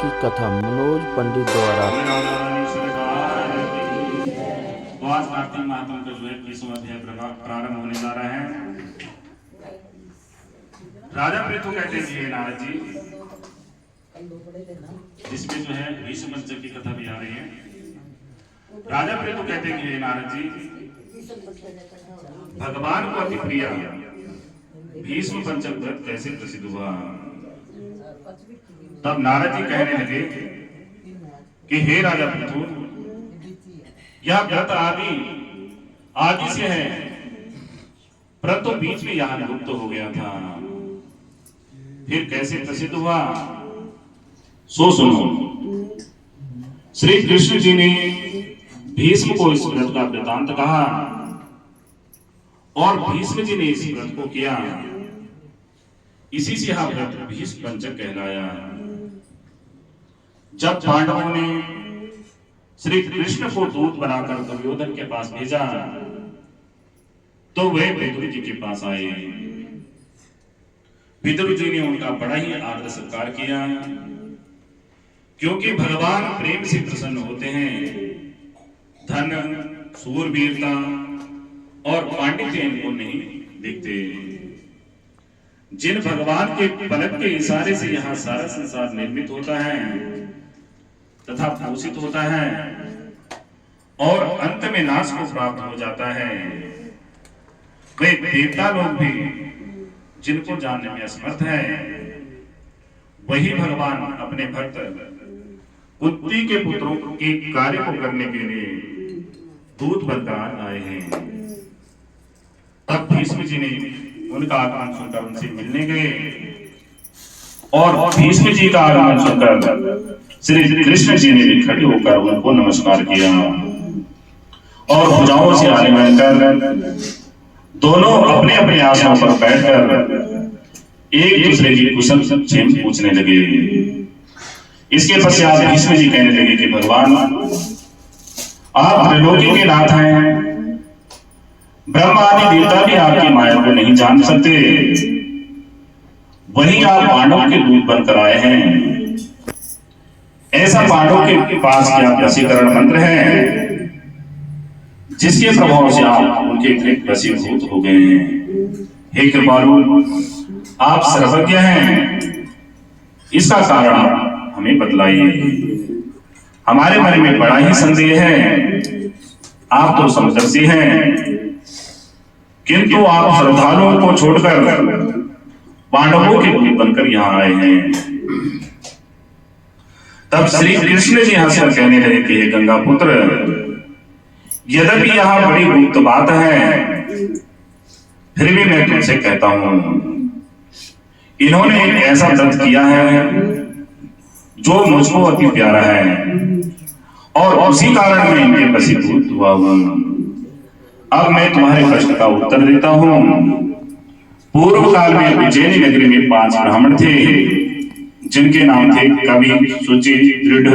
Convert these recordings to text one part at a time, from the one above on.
की कथा मनोज पंडित द्वारा। तो आज कार्तिक महात्म का जो है 20वां अध्याय प्रारंभ होने जा रहा है। राजा पृथु कहते हैं कि नारद जी, जिसमें जो है भीष्म पंचक की कथा भी आ रही है। राजा पृथु कहते हैं कि नारद जी, भगवान को अति प्रिय भीष्म पंचक व्रत कैसे प्रसिद्ध हुआ। तब नारद जी कहने लगे कि हे राजा पृथु, यह व्रत आदि से है, परंतु बीच में यहां लुप्त हो गया था, फिर कैसे प्रसिद्ध हुआ सो सुनो। श्री कृष्ण जी ने भीष्म को इस व्रत का वृतांत कहा और भीष्म जी ने इस व्रत को किया। इसी से यह व्रत भीष्म पंचक कहलाया। जब पांडवों ने श्री कृष्ण को दूत बनाकर दुर्योधन के पास भेजा तो वे विदुर जी के पास आए। विदुर जी ने उनका बड़ा ही आदर सत्कार किया, क्योंकि भगवान प्रेम से प्रसन्न होते हैं। धन, शूरवीरता और पांडित्य इनको नहीं देखते। जिन भगवान के पलक के इशारे से यहाँ सारा संसार निर्मित होता है तथा पोषित होता है और अंत में नाश को प्राप्त हो जाता है, वे देवता लोग भी जिनको जानने में असमर्थ है, वही भगवान अपने भक्त कुंती के पुत्रों के कार्य को करने के लिए दूत बनकर आए हैं। तब भीष्म जी ने उनका आगमन सुनकर उनसे मिलने गए और भीष्म जी का आगमन सुनकर श्री कृष्ण जी ने भी खड़े होकर उनको नमस्कार किया और भुजाओं से आलिंगन कर दोनों अपने अपने आसनों पर बैठकर एक दूसरे की कुशल क्षेम पूछने लगे। इसके पश्चात भीष्म जी कहने लगे कि भगवान, आप त्रिलोकी के नाथ हैं, ब्रह्मा आदि देवता भी आपकी माया को नहीं जान सकते, वहीं आप पांडव के दूत बनकर आए हैं। ऐसा पांडव के पास क्या वशीकरण मंत्र है जिसके प्रभाव से आप उनके कृत वशीभूत हो गए हैं। हे कृपालु, आप सर्वज्ञ हैं, इसका कारण हमें बतलाइए। हमारे मन में बड़ा ही संदेह है। आप तो समदर्शी हैं, किंतु आप श्रद्धालुओं को छोड़कर पांडवों के दूत बनकर यहाँ आए हैं। तब श्री कृष्ण जी हंसकर कहने लगे कि हे गंगा पुत्र, यद्यपि यह बड़ी गुप्त बात है, फिर भी मैं तुमसे कहता हूं, इन्होंने एक ऐसा व्रत किया है जो मुझको अति प्यारा है और उसी कारण मैं इनके वशीभूत हुआ हूं। अब मैं तुम्हारे प्रश्न का उत्तर देता हूं। पूर्व काल में उज्जैनी नगरी में 5 ब्राह्मण थे, जिनके नाम थे कवि, शुचि, दृढ़,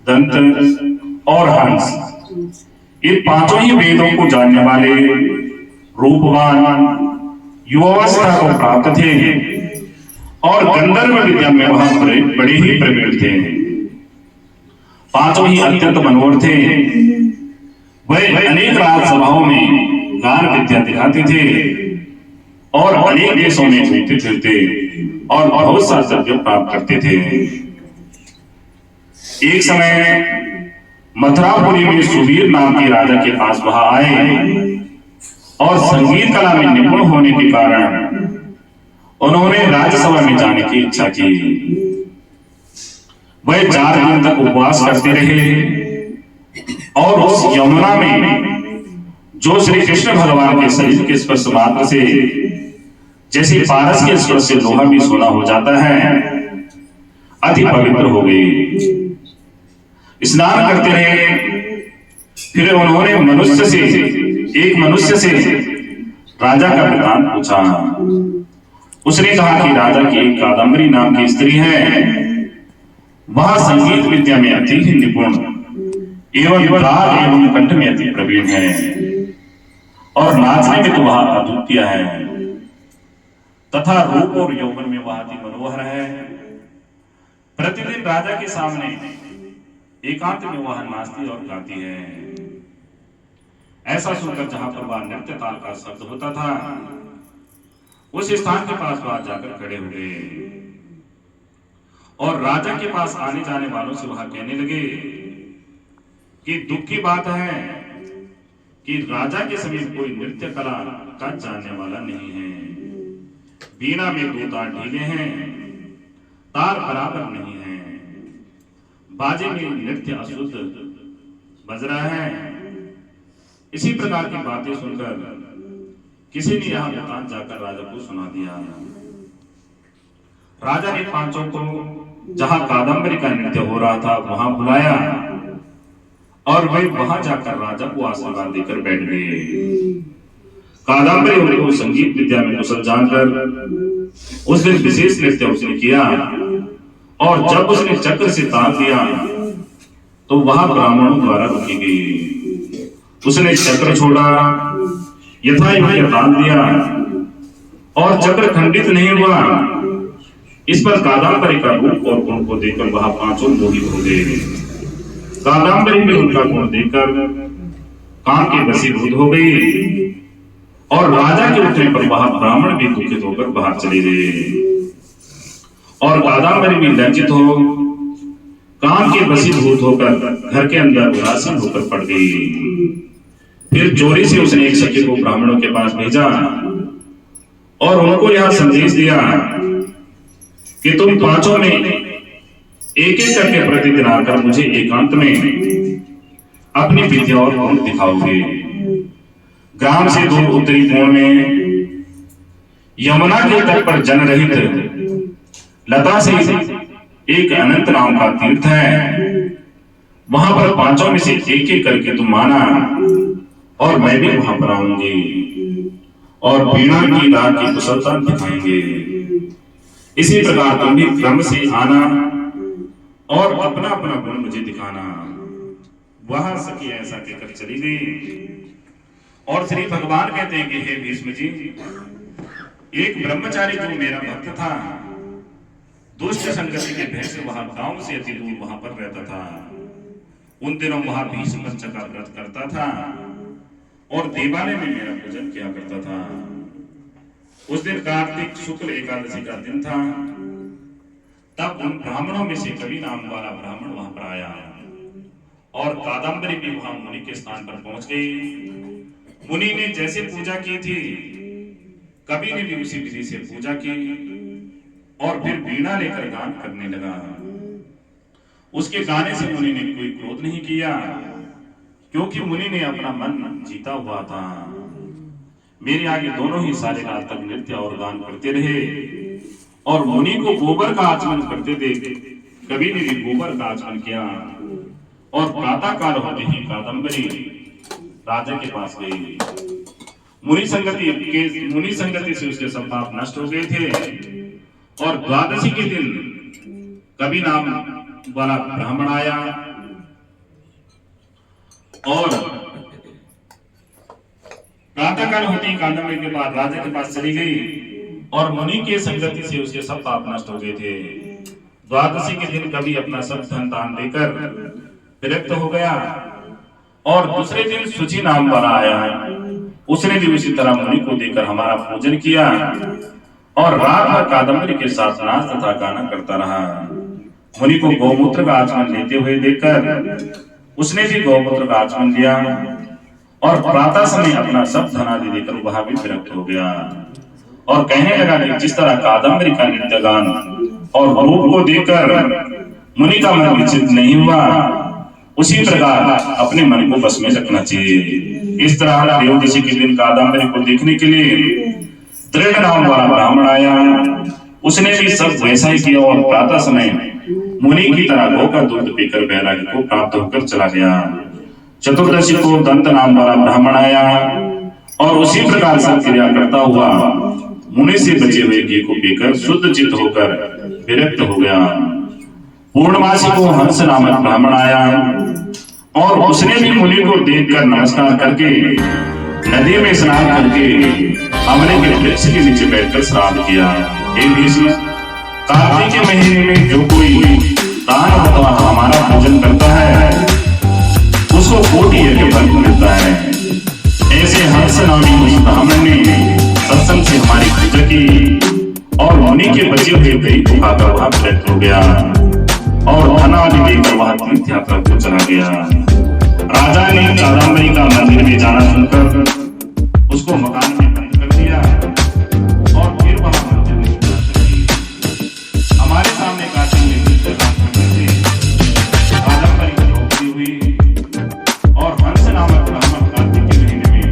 दंत और हंस। ये पांचों ही वेदों को जानने वाले, रूपवान, युवावस्था को प्राप्त थे और गंधर्व विद्या में वह बड़े ही प्रवीण थे। पांचों ही अत्यंत मनोहर थे। वह अनेक राजसभाओं में गान विद्या दिखाते थे और अनेक देशों में घूमते फिरते और बहुत सा द्रव्य प्राप्त करते थे। एक समय मथुरापुरी में सुवीर नाम के राजा के पास वह आए और संगीत कला में निपुण होने के कारण उन्होंने राज्यसभा में जाने की इच्छा की। वह 4 दिन तक उपवास करते रहे और उस यमुना में जो श्री कृष्ण भगवान के शरीर के स्पर्श मात्र से जैसे पारस के स्पर्श से लोहा भी सोना हो जाता है, अति पवित्र हो गई। स्नान करते रहे। फिर उन्होंने एक मनुष्य से राजा का वृतांत पूछा। उसने कहा कि राजा की एक कादम्बरी नाम की स्त्री है, वह संगीत विद्या में अति ही निपुण एवं राग एवं कंठ में अति प्रवीण है और नाचने में तो वह अद्वितीय है तथा रूप और यौवन में वह अति मनोहर है। प्रतिदिन राजा के सामने एकांत में वह नाचती और गाती है। ऐसा सुनकर जहां पर वह नृत्य ताल का शब्द होता था, उस स्थान के पास वह जाकर खड़े हुए और राजा के पास आने जाने वालों से वह कहने लगे कि दुख की बात है कि राजा के समीप कोई नृत्य कला का जानने वाला नहीं है। बीना में 2 तार ढीले हैं, तार बराबर नहीं है, बाजे में नृत्य अशुद्ध बज रहा है। इसी प्रकार की बातें सुनकर किसी ने यह वृत्तांत जाकर राजा को सुना दिया। राजा ने पांचों को जहां कादम्बरी का नृत्य हो रहा था वहां बुलाया और वे वहां जाकर राजा को आशीर्वाद देकर बैठ गए। कादम्बरी उनको संगीत विद्या में कुशल जानकर उस दिन विशेष नृत्य उसने किया और जब उसने चक्र से ताल दिया तो वह ब्राह्मणों द्वारा रोकी गई। उसने चक्र छोड़ा, यथायोग्य ताल दिया और चक्र खंडित नहीं हुआ। इस पर कादम्बरी का रूप और गुण को देखकर वह पांचों मोहित हो गए। कादम्बरी में उनका गुण देखकर काम के वशीभूत हो गई और राजा के उठने पर वह ब्राह्मण भी दुखित होकर बाहर चले गए और कादम्बरी भी लज्जित हो काम के वशीभूत होकर घर के अंदर उदासीन होकर पड़ गई। फिर चोरी से उसने एक सखी को ब्राह्मणों के पास भेजा और उनको यह संदेश दिया कि तुम पांचों में एक एक करके प्रतिदिन आकर मुझे एकांत में अपनी विद्या और गुण दिखाओगे। ग्राम से दूर उत्तरी कोण में यमुना के तट पर जन रहित लता से एक अनंत नाम का तीर्थ है। वहां पर पांचों में से एक एक करके तुम आना और मैं भी वहां पर आऊंगी और वीणा की राग की कुशलता दिखाएंगे। इसी प्रकार तुम भी क्रम से आना और अपना अपना गुण मुझे दिखाना। वह सखी ऐसा कहकर चली गई और श्री भगवान कहते हैं कि हे भीष्म जी, एक ब्रह्मचारी जो मेरा भक्त था, दुष्ट संगति के भय से वहां गांव से अति दूर वहां पर रहता था। उन दिनों वहां भीष्म पंच का व्रत करता था और देवालय में मेरा पूजन किया करता था। उस दिन कार्तिक शुक्ल एकादशी का दिन था। तब उन ब्राह्मणों में से कवि नाम वाला ब्राह्मण वहां पर आया और कादम्बरी भी वहां मुनि के स्थान पर पहुंच गई। मुनि ने जैसे पूजा की थी, कवि ने भी उसी विधि से पूजा की और फिर वीणा लेकर गान करने लगा। उसके गाने से मुनि ने कोई क्रोध नहीं किया क्योंकि मुनि ने अपना मन जीता हुआ था। मेरे आगे दोनों ही सारे रात तक नृत्य और गान करते रहे और मुनि को गोबर का आचमन करते देख कवि ने भी गोबर का आचमन किया और प्रातः काल होते ही कादम्बरी राजा के पास गई। मुनि संगति से उसके सब पाप नष्ट हो गए थे और द्वादशी के दिन कवि नाम वाला ब्राह्मण आया और प्रातः काल होते ही कादम्बरी के बाद राजा के पास चली गई और मुनि के संगति से उसके सब पाप नष्ट हो गए थे। द्वादशी के दिन कवि अपना सब धन दान देकर विरक्त हो गया और दूसरे दिन सुचि नाम वाला आया। उसने भी उसी तरह मुनि को देकर हमारा पूजन किया और रात भर कादम्बरी के साथ नाच तथा गाना करता रहा। मुनि को गौमूत्र का आचमन लेते हुए देखकर उसने भी गौमूत्र का आचमन लिया और प्रातः समय अपना सब धन आदि देकर वह भी विरक्त हो गया और कहने लगा कि जिस तरह कादम्बरी का नृत्य गान और रूप को देखकर मुनि का मन विचलित नहीं हुआ, उसी प्रकार अपने मन को बस में रखना चाहिए। इस तरह त्रयोदशी के दिन कादम्बरी को देखने के लिए दृढ़ नाम वाला ब्राह्मण आया। उसने भी सब वैसा ही किया और प्रातः समय मुनि की तरह गौ का दूध पीकर वैराग्य को प्राप्त होकर चला गया। चतुर्दशी को दंत नाम वाला ब्राह्मण आया और उसी प्रकार सब क्रिया करता हुआ मुनि से बचे हुए घी को पीकर शुद्ध चित्त होकर विरक्त हो गया। पूर्णमासी को हंस नामक ब्राह्मण आया और उसने भी मुनि को देखकर नमस्कार करके नदी में स्नान करके अमले के वृक्ष के नीचे बैठकर श्राद्ध किया। हे भीष्म, कार्तिक के महीने में जो कोई दान अथवा हमारा पूजन करता है उसको कोटि यज्ञ फल मिलता है। ऐसे हंस नामी उस ब्राह्मण ने सत्संग से हमारी पूजा की और उन्हीं के बचे हुए गरीब को खाकर वहां प्रकट हो गया और धन आदि लेकर वहां तीर्थ यात्रा को चला गया। राजा ने कादम्बरी का मंदिर में जाना सुनकर उसको मकान में बंद कर दिया और फिर वहां मंदिर में हमारे सामने कार्तिक में कादम्बरी की नौकरी हुई और हंस नामक ब्राह्मण कार्तिक के महीने में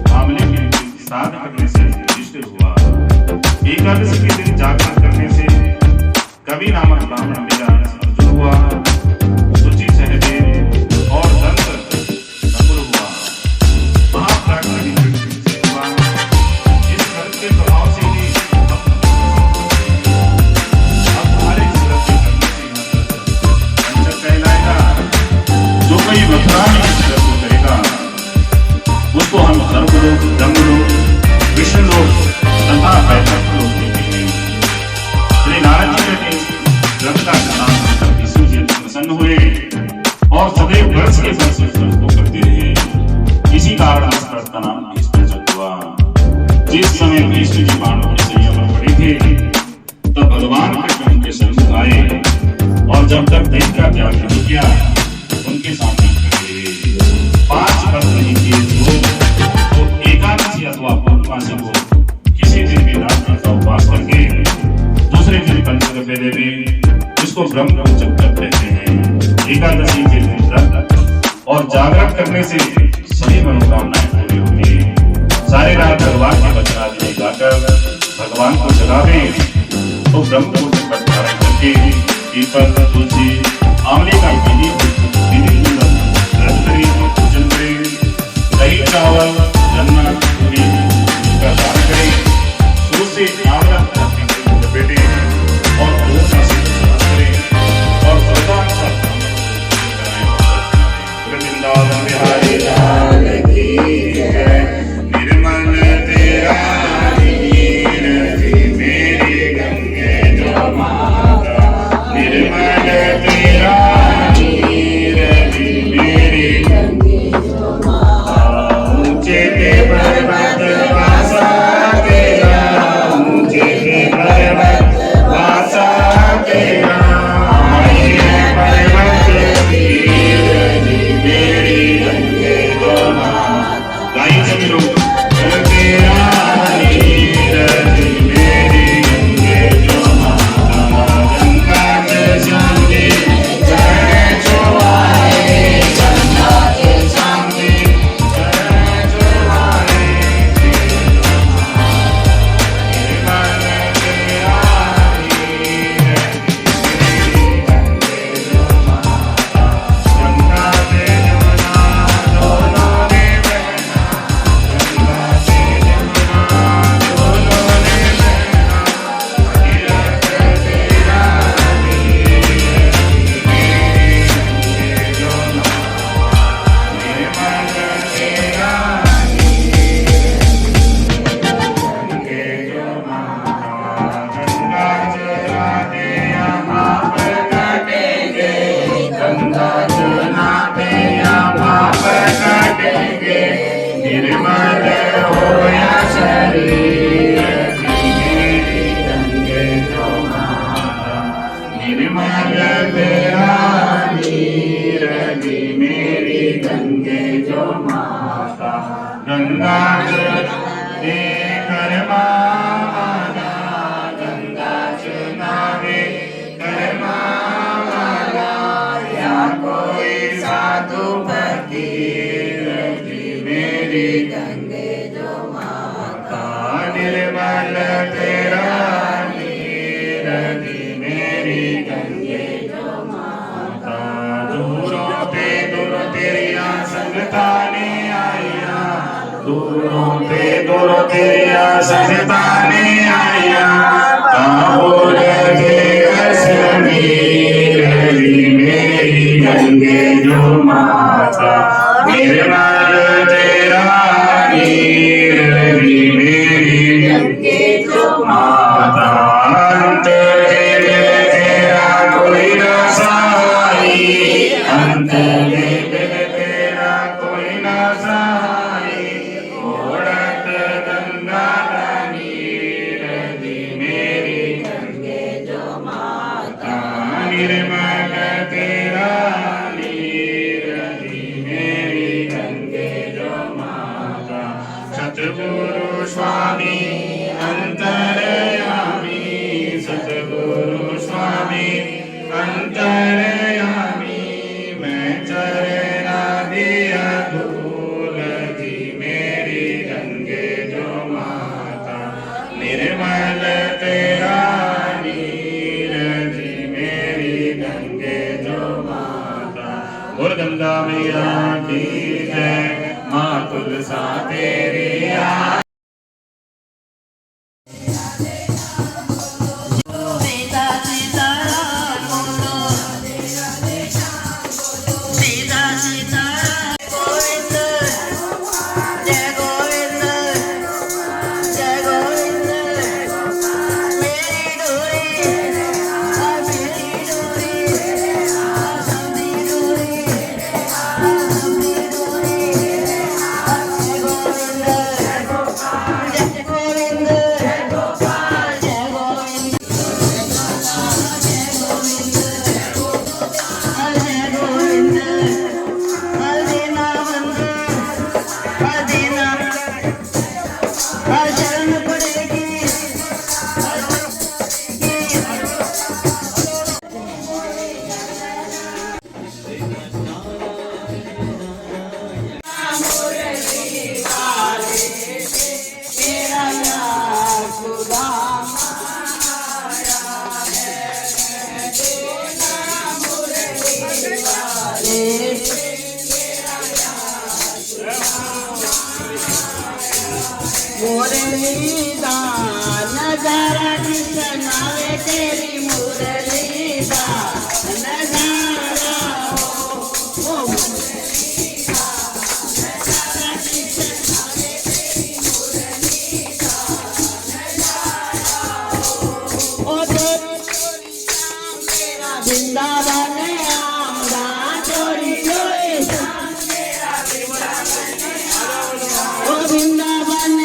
मामले के श्राद्ध करने से युधिष्ठिर हुआ। एकादशी के दिन जागरण करने से कवि नामक ब्राह्मण मेरा अर्जुन हुआ। सुचि सहदेव और दंत नकुल हुआ। महाप्राज्ञ हुआ। इस व्रत के प्रभाव से ही अब हमारे इस व्रत के करने से पंचक कहलाएगा। जो कोई मथुरा में इस व्रत को करेगा उसको हम स्वर्गलोक, ब्रह्मलोक, विष्णुलोक तथा वैकुंठ लोक देंगे। श्री नारद जी ने व्रत का विधान विष्णु जी प्रसन्न हुए और सदैव वर्ष के वर्ष इस व्रत को करते रहे। इसी कारण इस व्रत का नाम पंचक हुआ। जिस समय विष्णु जी बाणों के संयम में पड़े थे तब भगवान कृष्ण उनके समीप आए और जब तक दैत्य का त्याग नहीं किया उनके सामने खड़े। 5 व्रत नहीं किए तो एकादशी अथवा पूर्णमासी को किसी दिन भी रात्रि का उपवास करके दूसरे दिन पंचक फेरे में इसको ब्रह्म पंचक कहते हैं। एकादशी के दिन व्रत और जागरण करने से सभी मनोकामनाएं पूरी होती है। सारी रात भगवान के वचन आदि गाकर भगवान को जगावे तो ब्रह्म पंचक का धारण करके पीपल, तुलसी, आंवले का विधि व्रत करें, पूजन करें, दही चावल, गन्ना, पूरी का दान करें, सूर्य से आंवला लपेटे और दूध का सेवन करें और सर्वानुसार वृंदावन बिहारी लाल की जय। निर्मल तेरा नीर मेरी गंगे जो माता, निर्मल तेरा नीर मेरी गंगे जो माता। ऊंचे पे पर्वत वासा तेरा, ऊंचे पे पर्वत वासा तेरा, पर्वत मेरी गंगे जो माता। गाइए सभी लोग तेरा नीर मेरी गंगे जो माता। गंगा के सामने जय छुआए, गंगा के सामने जय छुआए, निर्मल तेरा नीर मेरी गंगे जो माता। गंगा से जमुना दोनों ने बहना, गंगा से जमुना दोनों ने बहना, तीरथ तेरा नीर मेरी गंगे जो माता। निर्मल तेरा नीर गंगे जो माता। गंगा जला दे यहाँ पर कटेंगे, गंगा जला दे यहाँ पर कटेंगे, निर्मल होया शरीर मेरी गंगे जो माता। निर्मल तेरा नीर मेरी गंगे जो माता। गंगा जलाते कर माला, गंगा चुनावे कर माला, या कोई साधु फकीर मेरी गंगे जो माता। निर्मल तेरा नीर मेरी गंगे जो माता। दूरों पे दूर तेरिया संगताने आया, दूरों पे दूर तेरिया संगताने आया, काबुल के कश्मीर मेरी गंगे जो माता। निर्मल तेरा नीर मेरी गंगे जो माता। अंत सहाय ओढ़त गंगा नीर दी मेरी गंगे जो माता निर्मल तेरा नीर दी मेरी गंगे जो माता सतगुरु स्वामी अंतरयामी सतगुरु स्वामी अंतरयामी मैं चरना दिया धूल दी मेरी गंगे जो माता निर्मल तेरा नीर दी मेरी गंगे जो माता और गंगा मैया की जय माँ तुलसा तेरी नजारा किसनावे तेरी मुरली दा नजारा ओ वृंदावन आमदा चोरी चोरी ओ वृंदावन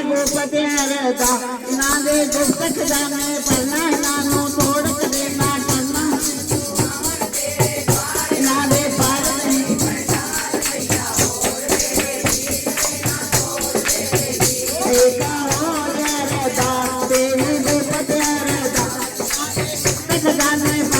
गोपते हरदा नावे गुप्त खजाने पढ़ना नानो तोड़ करे ना करना एक जाने